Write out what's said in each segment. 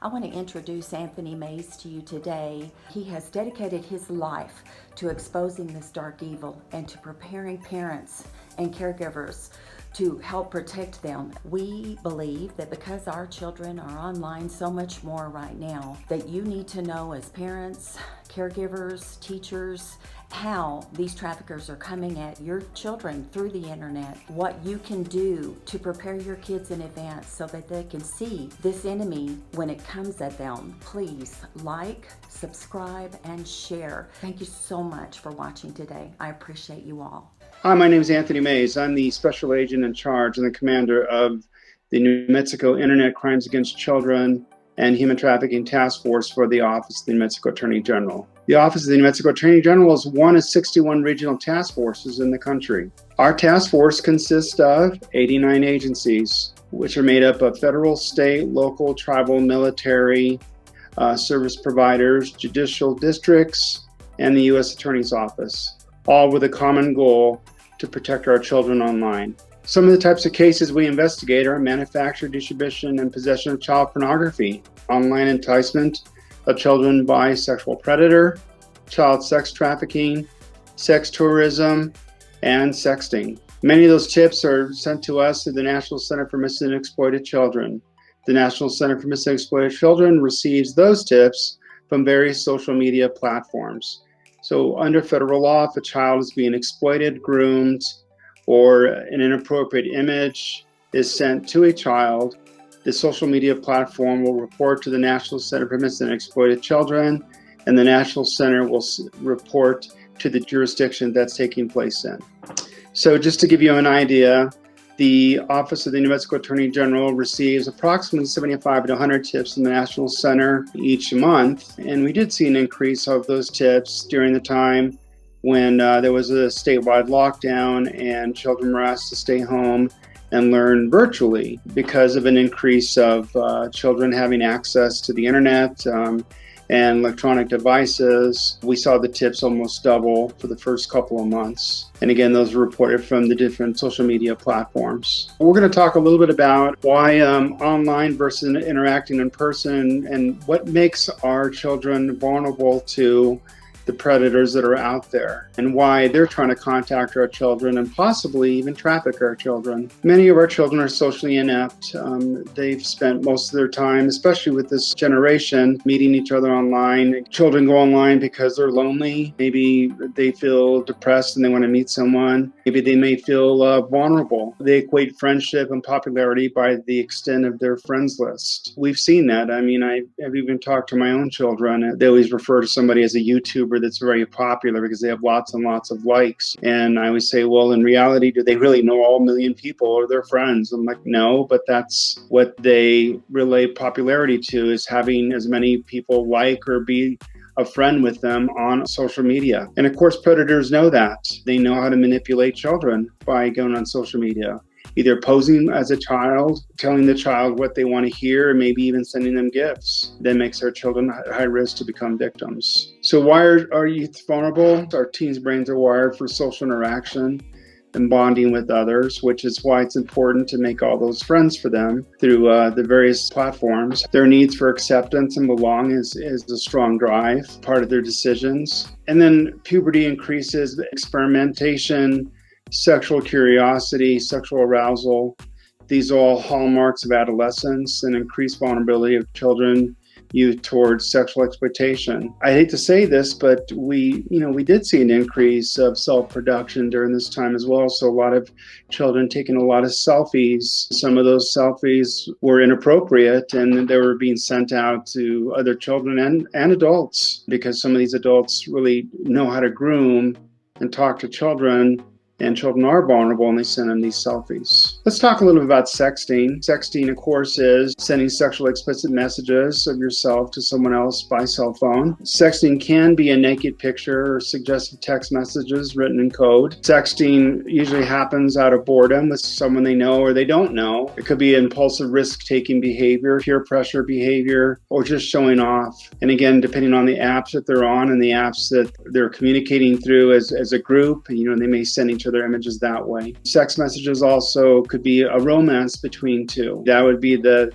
I want to introduce Anthony Maez to you today. He has dedicated his life to exposing this dark evil and to preparing parents and caregivers to help protect them. We believe that because our children are online so much more right now, that you need to know as parents, caregivers, teachers, how these traffickers are coming at your children through the internet, what you can do to prepare your kids in advance so that they can see this enemy when it comes at them. Please like, subscribe, and share. Thank you so much for watching today. I appreciate you all. Hi, my name is Anthony Maez. I'm the Special Agent in charge and the commander of the New Mexico Internet Crimes Against Children and Human Trafficking Task Force for the Office of the New Mexico Attorney General. The Office of the New Mexico Attorney General is one of 61 regional task forces in the country. Our task force consists of 89 agencies, which are made up of federal, state, local, tribal, military, service providers, judicial districts, and the U.S. Attorney's Office, all with a common goal to protect our children online. Some of the types of cases we investigate are manufacture, distribution, and possession of child pornography, online enticement of children by sexual predator, child sex trafficking, sex tourism, and sexting. Many of those tips are sent to us through the National Center for Missing and Exploited Children. The National Center for Missing and Exploited Children receives those tips from various social media platforms. So under federal law, if a child is being exploited, groomed, or an inappropriate image is sent to a child, the social media platform will report to the National Center for Missing and Exploited Children, and the National Center will report to the jurisdiction that's taking place in. So just to give you an idea, the Office of the New Mexico Attorney General receives approximately 75 to 100 tips from the National Center each month. And we did see an increase of those tips during the time when there was a statewide lockdown and children were asked to stay home and learn virtually because of an increase of children having access to the internet and electronic devices. We saw the tips almost double for the first couple of months. And again, those were reported from the different social media platforms. We're going to talk a little bit about why online versus interacting in person and what makes our children vulnerable to the predators that are out there and why they're trying to contact our children and possibly even traffic our children. Many of our children are socially inept. They've spent most of their time, especially with this generation, meeting each other online. Children go online because they're lonely. Maybe they feel depressed and they want to meet someone. Maybe they may feel vulnerable. They equate friendship and popularity by the extent of their friends list. We've seen that. I mean, I've even talked to my own children. They always refer to somebody as a YouTuber that's very popular because they have lots and lots of likes. And I would say, well, in reality, do they really know all 1 million people or their friends? I'm like, no, but that's what they relay popularity to, is having as many people like or be a friend with them on social media. And of course, predators know that. They know how to manipulate children by going on social media, either posing as a child, telling the child what they want to hear, and maybe even sending them gifts. That makes our children high risk to become victims. So why are youth vulnerable? Our teens' brains are wired for social interaction and bonding with others, which is why it's important to make all those friends for them through the various platforms. Their needs for acceptance and belong is a strong drive, part of their decisions. And then puberty increases experimentation, sexual curiosity, sexual arousal. These are all hallmarks of adolescence and increased vulnerability of children, youth towards sexual exploitation. I hate to say this, but we did see an increase of self-production during this time as well. So a lot of children taking a lot of selfies. Some of those selfies were inappropriate and they were being sent out to other children and adults, because some of these adults really know how to groom and talk to children. And children are vulnerable and they send them these selfies. Let's talk a little bit about sexting. Sexting, of course, is sending sexually explicit messages of yourself to someone else by cell phone. Sexting can be a naked picture or suggestive text messages written in code. Sexting usually happens out of boredom with someone they know or they don't know. It could be impulsive risk-taking behavior, peer pressure behavior, or just showing off. And again, depending on the apps that they're on and the apps that they're communicating through as a group, they may send each other images that way. Sex messages also could be a romance between two. That would be the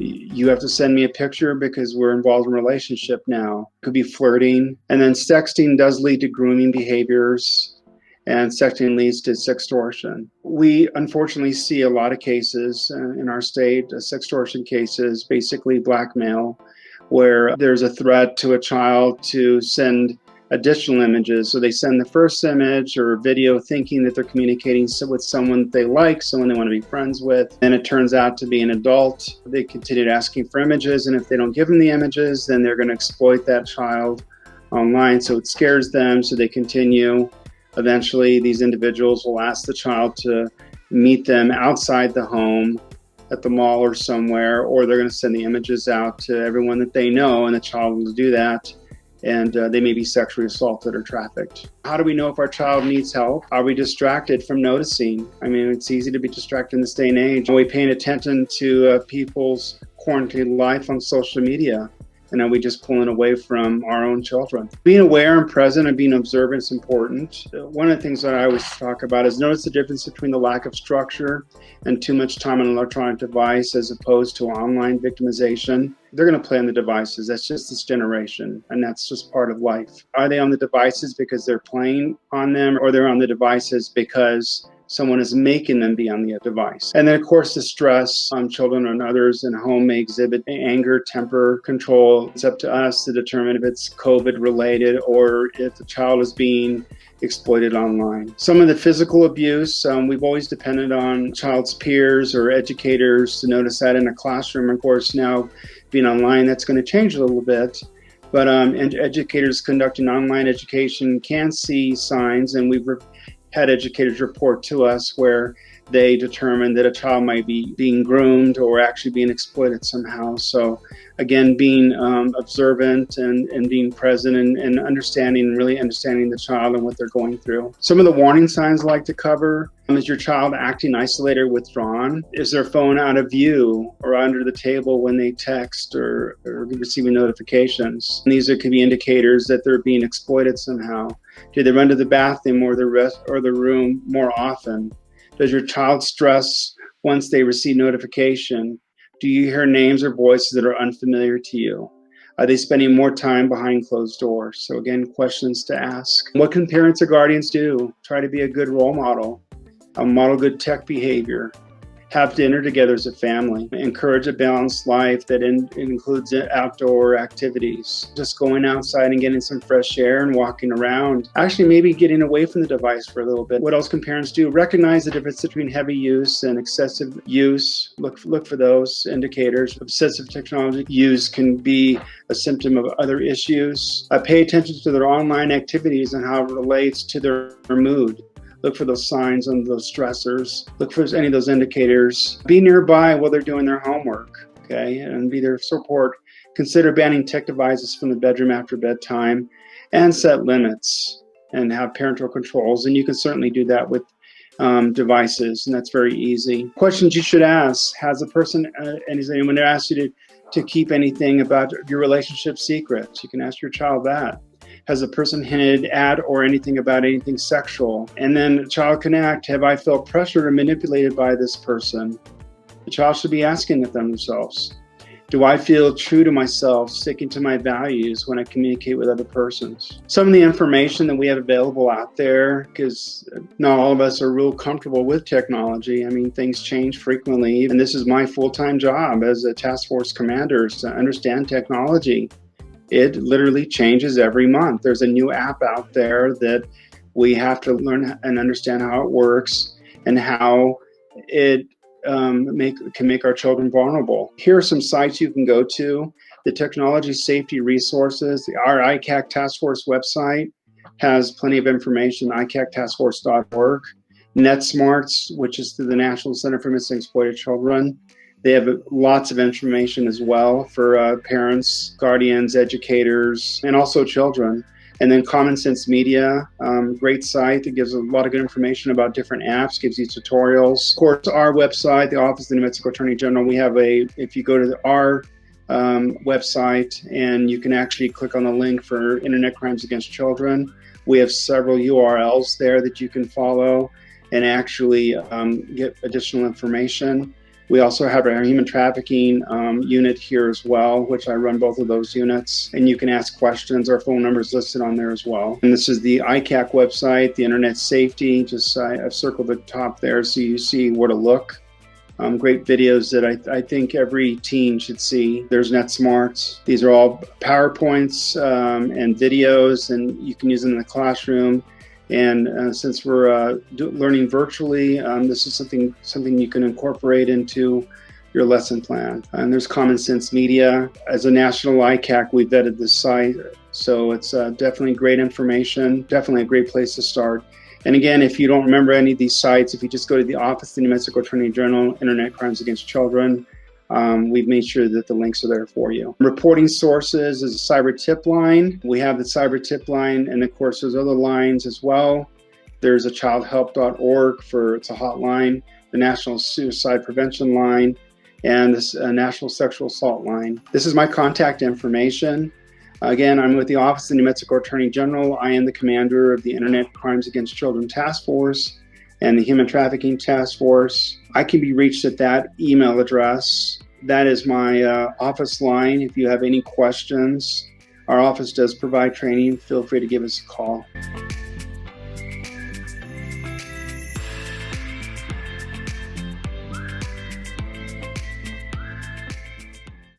You have to send me a picture because we're involved in a relationship now. Could be flirting. And then sexting does lead to grooming behaviors, and sexting leads to sextortion. We unfortunately see a lot of cases in our state, sextortion cases, basically blackmail, where there's a threat to a child to send additional images. So they send the first image or video thinking that they're communicating with someone they like, someone they want to be friends with. Then it turns out to be an adult. They continue asking for images, and if they don't give them the images, then they're going to exploit that child online. So it scares them, so they continue. Eventually, these individuals will ask the child to meet them outside the home at the mall or somewhere, or they're going to send the images out to everyone that they know, and the child will do that. And they may be sexually assaulted or trafficked. How do we know if our child needs help? Are we distracted from noticing? I mean, it's easy to be distracted in this day and age. Are we paying attention to people's quarantine life on social media? And are we just pulling away from our own children? Being aware and present and being observant is important. One of the things that I always talk about is notice the difference between the lack of structure and too much time on an electronic device as opposed to online victimization. They're going to play on the devices. That's just this generation, and that's just part of life. Are they on the devices because they're playing on them, or they're on the devices because someone is making them be on the device? And then, of course, the stress on children and others in home may exhibit anger, temper, control. It's up to us to determine if it's COVID-related or if the child is being exploited online. Some of the physical abuse, we've always depended on child's peers or educators to notice that in a classroom. Of course, now being online, that's going to change a little bit. But educators conducting online education can see signs, and we've had educators report to us where they determined that a child might be being groomed or actually being exploited somehow. So again, being observant and being present and understanding, really understanding the child and what they're going through. Some of the warning signs I like to cover: is your child acting isolated or withdrawn? Is their phone out of view or under the table when they text or receiving notifications? And these could be indicators that they're being exploited somehow. Do they run to the bathroom or the room more often? Does your child stress once they receive notification? Do you hear names or voices that are unfamiliar to you? Are they spending more time behind closed doors? So again, questions to ask. What can parents or guardians do? Try to be a good role model, model good tech behavior, have dinner together as a family, encourage a balanced life that includes outdoor activities, just going outside and getting some fresh air and walking around, actually maybe getting away from the device for a little bit. What else can parents do? Recognize the difference between heavy use and excessive use. Look for those indicators. Obsessive technology use can be a symptom of other issues. Pay attention to their online activities and how it relates to their mood. Look for those signs and those stressors. Look for any of those indicators. Be nearby while they're doing their homework, okay? And be their support. Consider banning tech devices from the bedroom after bedtime, and set limits and have parental controls. And you can certainly do that with devices, and that's very easy. Questions you should ask: has a person, and when they ask you to keep anything about your relationship secret, you can ask your child that. Has a person hinted at or anything about anything sexual? And then the child can act: have I felt pressured or manipulated by this person? The child should be asking it themselves. Do I feel true to myself, sticking to my values when I communicate with other persons? Some of the information that we have available out there, because not all of us are real comfortable with technology. I mean, things change frequently, and this is my full-time job as a task force commander, is to understand technology. It literally changes every month. There's a new app out there that we have to learn and understand how it works and how it can make our children vulnerable. Here are some sites you can go to. The Technology Safety Resources, our ICAC Task Force website has plenty of information, icactaskforce.org. NetSmarts, which is through the National Center for Missing and Exploited Children. They have lots of information as well for parents, guardians, educators, and also children. And then Common Sense Media, great site that gives a lot of good information about different apps, gives you tutorials. Of course, our website, the Office of the New Mexico Attorney General, we have if you go to our website, and you can actually click on the link for Internet Crimes Against Children. We have several URLs there that you can follow and actually get additional information. We also have our human trafficking unit here as well, which I run both of those units. And you can ask questions. Our phone number is listed on there as well. And this is the ICAC website, the Internet Safety. Just I've circled the top there so you see where to look. Great videos that I think every teen should see. There's NetSmarts. These are all PowerPoints and videos, and you can use them in the classroom. And since we're learning virtually, this is something you can incorporate into your lesson plan. And there's Common Sense Media. As a national ICAC, we vetted this site, so it's definitely great information, definitely a great place to start. And again, if you don't remember any of these sites, if you just go to the Office of the New Mexico Attorney General, Internet Crimes Against Children, we've made sure that the links are there for you. Reporting sources is a cyber tip line. We have the cyber tip line, and of course there's other lines as well. There's a childhelp.org it's a hotline, the National Suicide Prevention line, and this National Sexual Assault line. This is my contact information. Again, I'm with the Office of the New Mexico Attorney General. I am the commander of the Internet Crimes Against Children Task Force and the Human Trafficking Task Force. I can be reached at that email address. That is my office line. If you have any questions, our office does provide training. Feel free to give us a call.